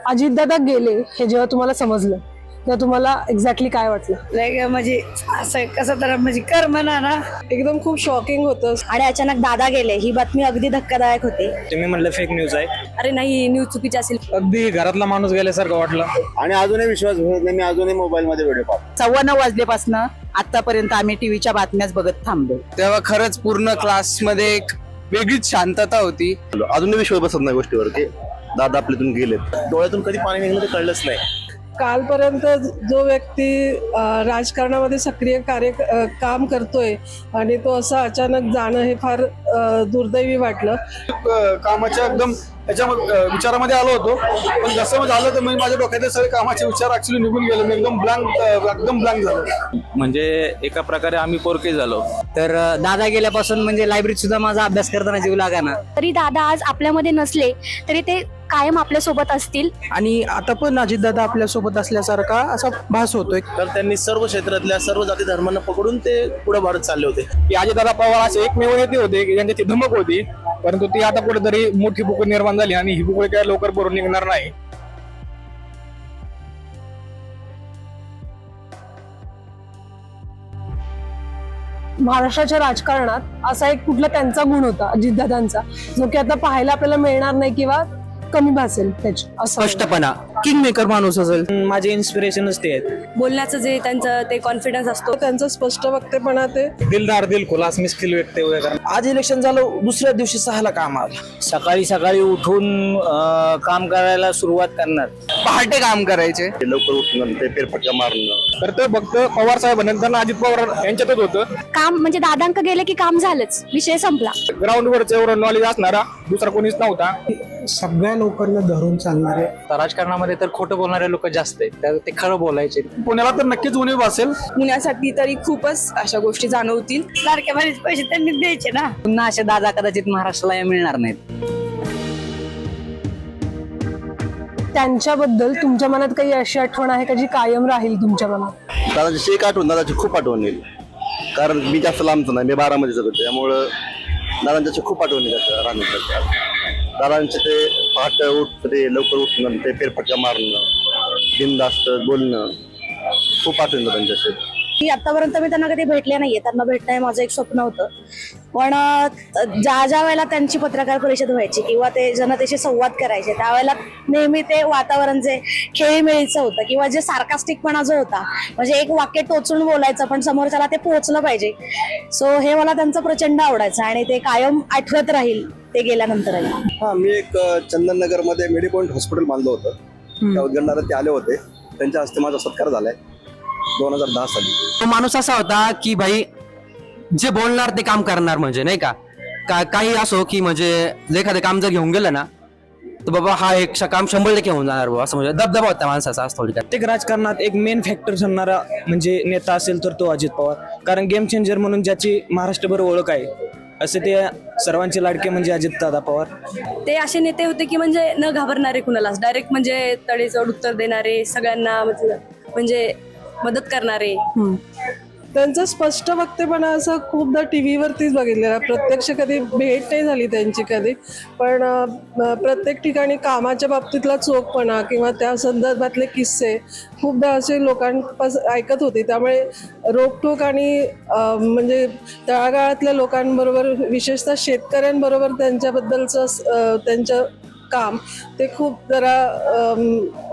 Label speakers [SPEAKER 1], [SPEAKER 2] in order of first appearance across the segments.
[SPEAKER 1] अजितदादा गेले हे जेव्हा तुम्हाला समजलं तेव्हा तुम्हाला एक्झॅक्टली काय वाटलं?
[SPEAKER 2] म्हणजे असं कसं तर म्हणजे कर म्हणा ना,
[SPEAKER 1] एकदम खूप शॉकिंग होतं.
[SPEAKER 2] आणि अचानक दादा गेले ही बातमी अगदी धक्कादायक होती.
[SPEAKER 3] तुम्ही म्हणलं फेक न्यूज आहे,
[SPEAKER 2] अरे नाही, न्यूज चुकीची असेल.
[SPEAKER 3] अगदी घरातला माणूस गेल्यासारखं वाटलं.
[SPEAKER 4] आणि अजूनही विश्वास बसत नाही. मी अजूनही मोबाईल मध्ये व्हिडिओ पाहतो.
[SPEAKER 2] 9:15 वाजल्यापासून आतापर्यंत आम्ही टीव्हीच्या बातम्याच बघत थांबलो.
[SPEAKER 5] तेव्हा खरंच पूर्ण क्लासमध्ये एक वेगळीच शांतता होती.
[SPEAKER 4] अजूनही विश्वास बसत नाही गोष्टीवर की दादा आपल्यातून गेलेत. डोळ्यातून कधी पाणी निघलं ते कळलंच नाही.
[SPEAKER 1] कालपर्यंत जो व्यक्ती राजकारणामध्ये सक्रिय काम करतोय आणि तो असं अचानक जाणं हे फार दुर्दैवी वाटलं.
[SPEAKER 3] कामाच्या एकदम त्याच्या विचारामध्ये आलो होतो, पण जसं झालं तर मी माझ्या डोक्यातले सगळे कामाचे विचार ऍक्च्युली निघून गेले. मी एकदम ब्लँक झालो.
[SPEAKER 6] म्हणजे एका प्रकारे आम्ही पोरके झालो.
[SPEAKER 5] तर दादा गेल्यापासून म्हणजे लायब्ररीत सुद्धा माझा अभ्यास करताना जीव लागाना.
[SPEAKER 7] तरी दादा आज आपल्यामध्ये नसले तरी ते कायम आपल्या सोबत असतील.
[SPEAKER 5] आणि आता पण अजितदादा आपल्या सोबत असल्यासारखा असा भास होतोय.
[SPEAKER 4] तर त्यांनी सर्व क्षेत्रातल्या सर्व जाती धर्मांना पकडून ते पुढे वाढत चालले होते.
[SPEAKER 3] की अजितदादा पवार असे एकमेव नेते होते की ज्यांची धमक होती, परंतु ती आता कुठेतरी मोठी बुकळ निर्माण झाली आणि ही बुकळ काय लवकर भरून निघणार नाही.
[SPEAKER 1] महाराष्ट्राच्या राजकारणात असा एक कुठला त्यांचा गुण होता अजितदादांचा, जो की आता पाहायला आपल्याला मिळणार नाही किंवा कमी भासेल त्याची.
[SPEAKER 5] स्पष्टपणा, किंग मेकर माणूस असेल.
[SPEAKER 3] माझे इन्स्पिरेशनच ते आहेत.
[SPEAKER 2] बोलण्याचं जे त्यांचं ते कॉन्फिडन्स असतो,
[SPEAKER 1] त्यांचं स्पष्ट वक्तेपणा, ते
[SPEAKER 3] दिलदार, दिल खुलास, मिस्किल व्यक्ती वगैरे.
[SPEAKER 5] आज इलेक्शन झालं, दुसऱ्या दिवशी 6ला काम आलं.
[SPEAKER 6] सकाळी उठून काम करायला सुरुवात करणार.
[SPEAKER 5] पहाटे काम करायचे.
[SPEAKER 4] लवकर उठणं, ते फेरफटका मारणं.
[SPEAKER 3] तर ते फक्त पवार साहेबांनंतर अजित पवार यांच्यातच होतं.
[SPEAKER 7] काम म्हणजे दादांक गेले की काम झालंच, विषय संपला.
[SPEAKER 3] ग्राउंडवरचं एवढं नॉलेज असणारा दुसरा कोणीच नव्हता.
[SPEAKER 8] सगळ्या लोकांना धरून चालणारे.
[SPEAKER 5] राजकारणामध्ये तर खोटं बोलणारे लोक जास्त आहेत, ते खरं बोलायचे.
[SPEAKER 3] पुण्याला तर नक्कीच उणीव असेल.
[SPEAKER 2] पुण्यासाठी तरी खूपच अशा गोष्टी जाणवतील. सारख्या बरेच पैसे त्यांनी द्यायचे ना.
[SPEAKER 5] पुन्हा असे दादा कदाचित महाराष्ट्राला मिळणार नाहीत.
[SPEAKER 1] त्यांच्याबद्दल तुमच्या मनात काही अशी आठवण आहे का जी कायम राहील तुमच्या मनात?
[SPEAKER 4] दादाची एक आठवण, दादाची खूप आठवण येईल. कारण मी जास्त लांबचं नाही, मी 12 होतो, त्यामुळं दादांच्या खूप आठवण राहणार. दादांचे ते पहाटे ते लवकर उठणं, ते फेरफटका मारणं, बिनधास्त बोलणं, खूप आठवण त्यांच्याशी.
[SPEAKER 2] की आतापर्यंत मी त्यांना कधी भेटले नाहीये. त्यांना भेटणं हे माझं एक स्वप्न होतं. पण ज्या वेळेला त्यांची पत्रकार परिषद व्हायची किंवा ते जनतेशी संवाद करायचे, त्यावेळेला नेहमी ते वातावरण जे खेळीमेळीचं होतं किंवा जे सार्कास्टिकपणा जो होता, म्हणजे एक वाक्य टोचून बोलायचं पण समोरच्याला ते पोहोचलं पाहिजे. सो हे मला त्यांचं प्रचंड आवडायचं आणि ते कायम आठवत राहील ते गेल्यानंतरही.
[SPEAKER 4] हा, मी एक चंदननगर मध्ये मेडिपॉइंट हॉस्पिटल बांधलं होतं. त्या उद्घाटनाला ते आले होते. त्यांच्या हस्ते माझा सत्कार झालाय 2010 साली.
[SPEAKER 5] तो माणूस असा होता की भाई जे बोलणार ते काम करणार, म्हणजे नाही का, काही असो की म्हणजे एखादं काम जर घेऊन गेलं ना तर बाबा हा एक काम 100% होऊन जाणार बाबा, असं म्हणजे दबदबा होता माणसाचा आज थोडक्यात.
[SPEAKER 3] प्रत्येक राजकारणात एक मेन फॅक्टर ठरणारा म्हणजे नेता असेल तर तो अजित पवार. कारण गेम चेंजर म्हणून ज्याची महाराष्ट्रभर ओळख आहे, असे ते सर्वांचे लाडके म्हणजे अजितदादा पवार.
[SPEAKER 2] ते असे नेते होते की म्हणजे न घाबरणारे कुणालाच, डायरेक्ट म्हणजे तडेजोड उत्तर देणारे, सगळ्यांना म्हणजे मदत करणारे.
[SPEAKER 1] त्यांचं स्पष्ट वक्तेपणा असं खूपदा टीव्हीवरतीच बघितलेला. प्रत्यक्ष कधी भेट नाही झाली त्यांची कधी, पण प्रत्येक ठिकाणी कामाच्या बाबतीतला चोखपणा किंवा त्या संदर्भातले किस्से खूपदा असे लोकांपासून ऐकत होते. त्यामुळे रोखठोक आणि म्हणजे तळागाळातल्या लोकांबरोबर, विशेषतः शेतकऱ्यांबरोबर त्यांच्याबद्दलचं त्यांचं काम ते खूप जरा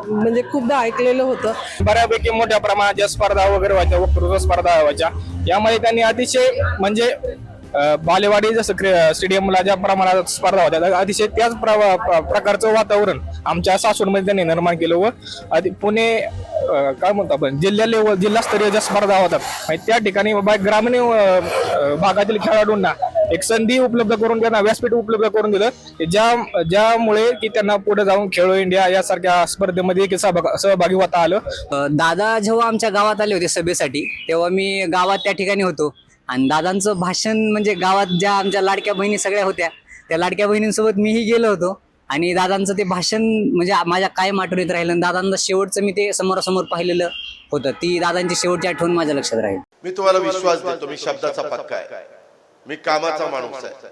[SPEAKER 1] म्हणजे खूपदा ऐकलेलं होतं.
[SPEAKER 3] बऱ्यापैकी मोठ्या प्रमाणात ज्या स्पर्धा वगैरे व्हायच्या, वक्तृत्व स्पर्धा व्हायच्या, यामध्ये त्यांनी अतिशय म्हणजे बालेवाडी जसं स्टेडियमला ज्या प्रमाणात स्पर्धा होत्या, अतिशय त्याच प्रकारचं वातावरण आमच्या सासूरमध्ये त्यांनी निर्माण केलं. व पुणे काय म्हणतो आपण जिल्हास्तरीय ज्या स्पर्धा होतात त्या ठिकाणी ग्रामीण भागातील खेळाडूंना एक संधी उपलब्ध करून, त्यांना व्यासपीठ उपलब्ध करून दिलं, ज्यामुळे की त्यांना पुढे जाऊन खेलो इंडिया यासारख्या स्पर्धेमध्ये सहभागी होता आलं.
[SPEAKER 5] दादा जेव्हा आमच्या गावात आले होते सभेसाठी, तेव्हा मी गावात त्या ठिकाणी होतो आणि दादांचं भाषण म्हणजे गावात ज्या आमच्या लाडक्या बहिणी सगळ्या होत्या, त्या लाडक्या बहिणींसोबत मीही गेलो होतो आणि दादांचं ते भाषण म्हणजे माझ्या कायम आठवणीत राहिलं. दादांचं शेवटचं मी ते समोरासमोर पाहिलेलं होतं. ती दादांची शेवटची आठवण माझ्या लक्षात राहील.
[SPEAKER 9] मी तुम्हाला विश्वास देतो, मी शब्दाचा पक्का आहे, मी कामाचा माणूस आहे.